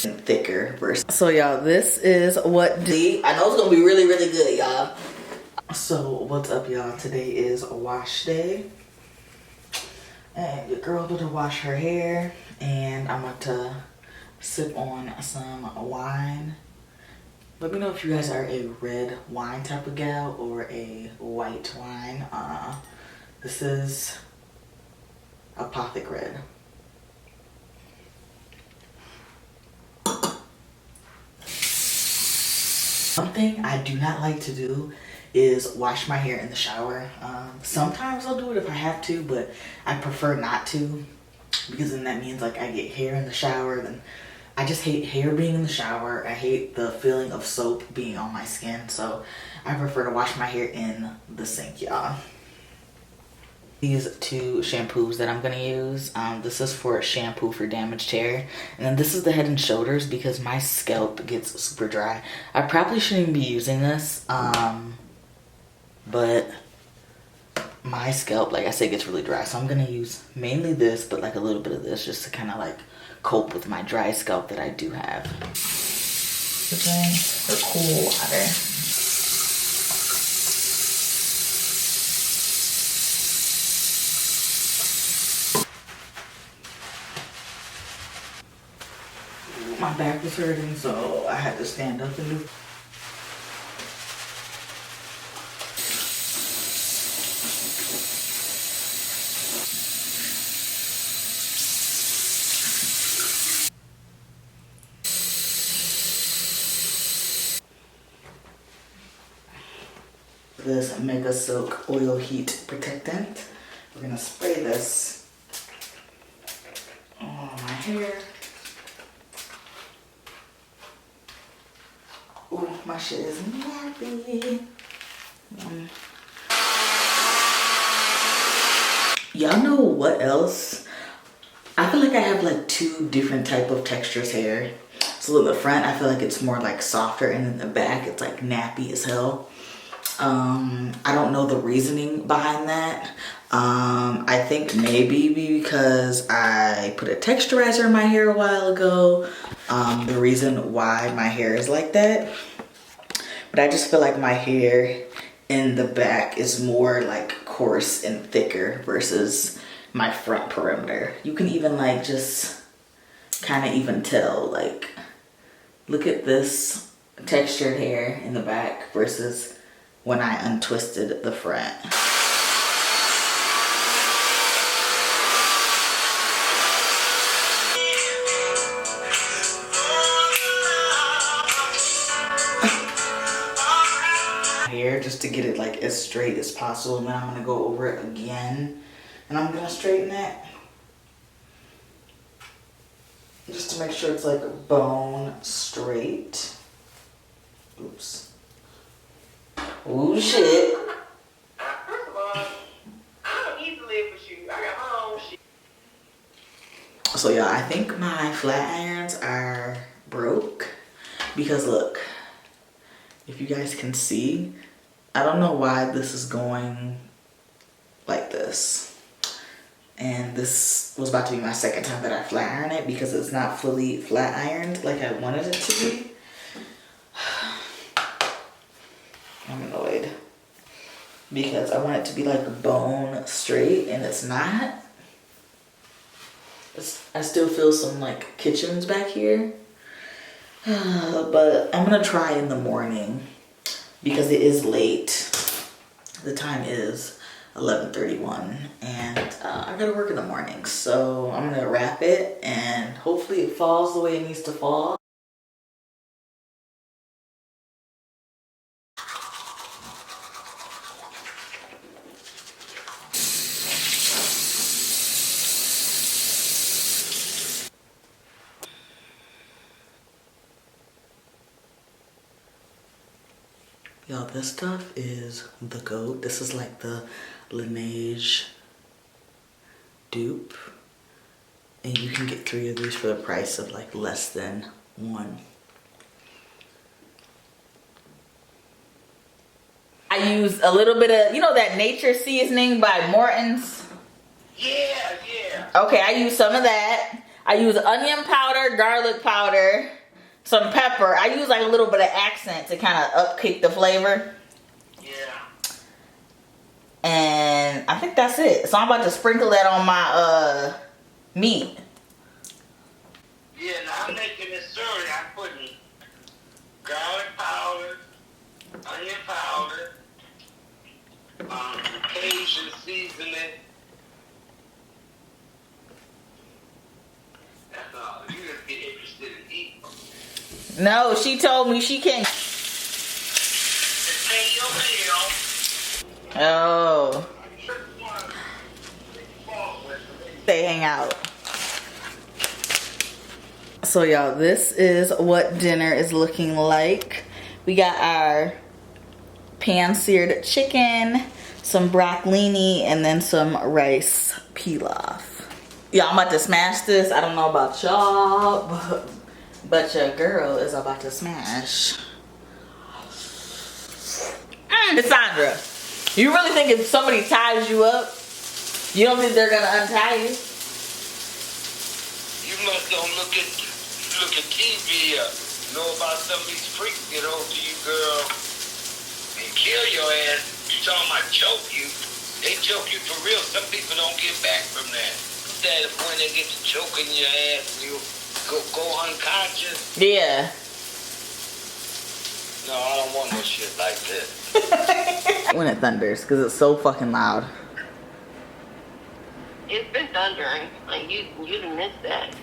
thicker version. So y'all, this is what I know it's gonna be really, really good, y'all. So what's up, y'all? Today is a wash day. And your girl gonna wash her hair. And I'm about to sip on some wine. Let me know if you guys are a red wine type of gal or a white wine. This is Apothic Red. Something I do not like to do is wash my hair in the shower. Sometimes I'll do it if I have to, but I prefer not to, because then that means like I get hair in the shower. Then I just hate hair being in the shower. I hate the feeling of soap being on my skin, so I prefer to wash my hair in the sink, y'all. These two shampoos that I'm gonna use. This is for shampoo for damaged hair, and then this is the Head and Shoulders because my scalp gets super dry. I probably shouldn't even be using this, but my scalp, like I said, gets really dry, so I'm gonna use mainly this, but like a little bit of this just to kind of like cope with my dry scalp that I do have. Okay, or cool water. My back was hurting, so I had to stand up and do. This Mega Silk Oil Heat Protectant. We're gonna spray this on my hair. Ooh, my shit is nappy. Y'all know what else? I feel like I have like two different type of textures hair. So in the front, I feel like it's more like softer, and in the back, it's like nappy as hell. I don't know the reasoning behind that. I think maybe because I put a texturizer in my hair a while ago. The reason why my hair is like that. But I just feel like my hair in the back is more like coarse and thicker versus my front perimeter. You can even like just kind of even tell, like, look at this textured hair in the back versus when I untwisted the front. Hair just to get it like as straight as possible, and then I'm gonna go over it again and I'm gonna straighten it just to make sure it's like bone straight. Oops. Oh shit. First of all, I don't need to live with you. I got my own shit. So yeah, I think my flat irons are broke because look, if you guys can see, I don't know why this is going like this. And this was about to be my second time that I flat iron it because it's not fully flat ironed like I wanted it to be. I'm annoyed because I want it to be like bone straight and it's not. I still feel some like kitchens back here. But I'm gonna try in the morning because it is late. The time is 11:31 and I gotta work in the morning. So I'm gonna wrap it and hopefully it falls the way it needs to fall. Y'all, this stuff is the GOAT. This is like the Laneige dupe. And you can get 3 of these for the price of like less than 1. I use a little bit of, you know, that nature seasoning by Morton's? Yeah. Okay, I use some of that. I use onion powder, garlic powder, some pepper. I use like a little bit of accent to kind of upkick the flavor. Yeah. And I think that's it. So I'm about to sprinkle that on my meat. Yeah, now I'm making this curry. I'm putting garlic powder, onion powder, Cajun seasoning. That's all. You just get interested in eating. No, she told me she can't. It's pay your bill. Oh. They hang out. So y'all, this is what dinner is looking like. We got our pan-seared chicken, some broccolini, and then some rice pilaf. Yeah, I'm about to smash this. I don't know about y'all, but your girl is about to smash. Cassandra, you really think if somebody ties you up, you don't think they're gonna untie you? You must don't look at TV or know about some of these freaks get over to you, girl, and kill your ass. You talking about choke you? They choke you for real. Some people don't get back from that. That when they get to choking your ass, you go unconscious. Yeah. No, I don't want no shit like that. When it thunders, because it's so fucking loud. It's been thundering. Like you didn't miss that.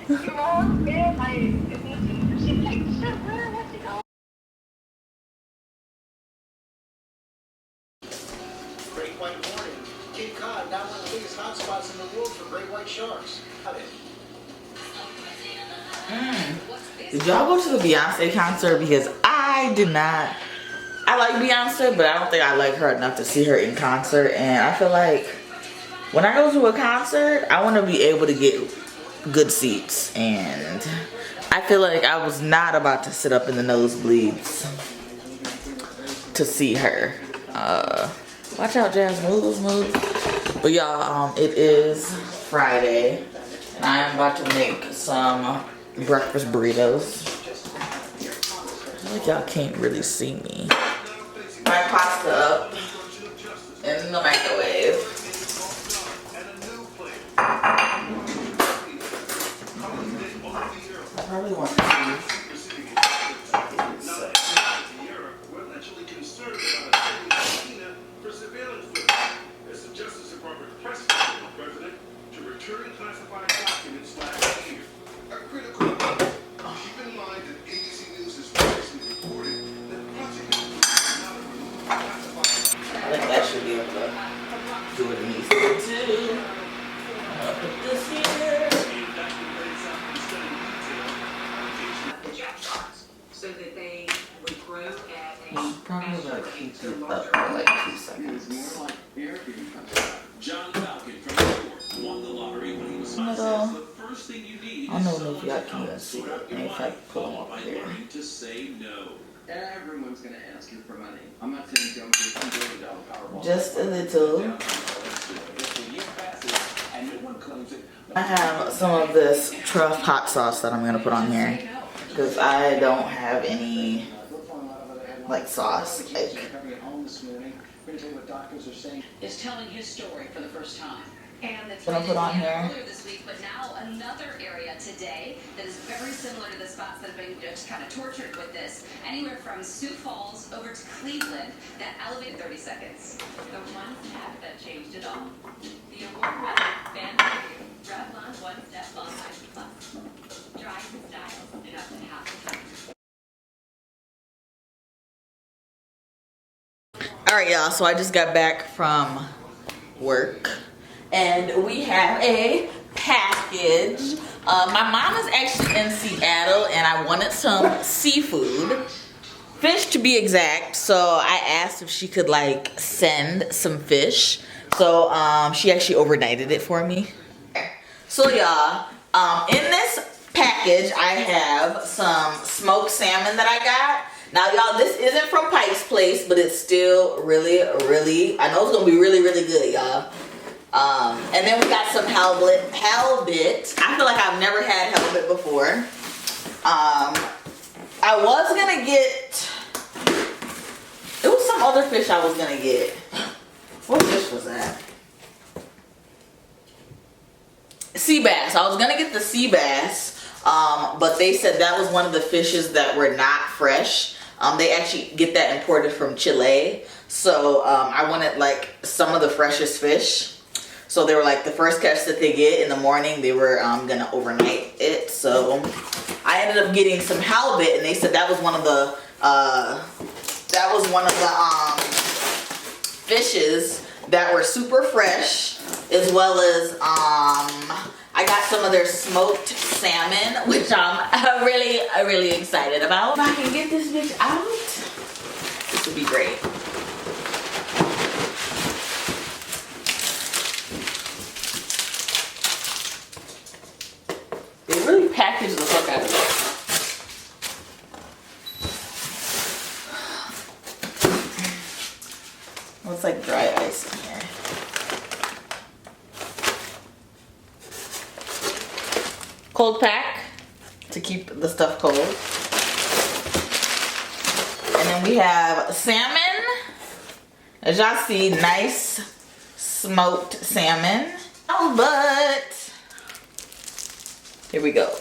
You know, man, like she's like, shit, where was she going? Great white warning. Cape Cod, now one of the biggest hotspots in the world for great white sharks. Did y'all go to the Beyonce concert? Because I did not. I like Beyonce, but I don't think I like her enough to see her in concert. And I feel like when I go to a concert, I want to be able to get good seats. And I feel like I was not about to sit up in the nosebleeds to see her. Watch out, Jazz. Move. But y'all, it is Friday. And I am about to make some breakfast burritos. I feel like y'all can't really see me. My pasta up in the microwave. I probably want to I think that should be able to do what it needs to do. I'm gonna put this here. So that they would grow at a Probably like keep it up for like 2 seconds. John Falcon from New York won the lottery when he was five. The first thing you need I don't know if y'all can even see it. And if I pull them up here. to say no. Everyone's gonna ask you for money. I'm not saying don't get $2 billion Powerball. Just a little. I have some of this truff hot sauce that I'm gonna put on here because I don't have any like sauce. Like, is telling his story for the first time. And it's what I put on here. earlier this week, but now another area today that is very similar to the spots that have been just kind of tortured with this. Anywhere from Sioux Falls over to Cleveland, that elevated 30 seconds. The one step that changed it all. The award-winning fan Revlon One Step Long Life Plus. Dries and styles in up to half the time. all right, y'all. So I just got back from work. And we have a package. My mom is actually in Seattle and I wanted some seafood. Fish to be exact. So I asked if she could like send some fish. So she actually overnighted it for me. So y'all, in this package I have some smoked salmon that I got. Now y'all, this isn't from Pike's Place, but it's still really, I know it's gonna be really, really good, y'all. And then we got some halibut. I feel like I've never had halibut before. I was gonna get, it was some other fish I was gonna get. What fish was that? Sea bass. I was gonna get the sea bass, but they said that was one of the fishes that were not fresh. They actually get that imported from Chile. So I wanted like some of the freshest fish. So they were like the first catch that they get in the morning, they were gonna overnight it. So I ended up getting some halibut, and they said that was one of the fishes that were super fresh, as well as I got some of their smoked salmon, which I'm really excited about. If I can get this bitch out, this would be great. They really packaged the fuck out of it. Looks like dry ice in here. Cold pack to keep the stuff cold. And then we have salmon. As y'all see, nice smoked salmon. Oh, but here we go.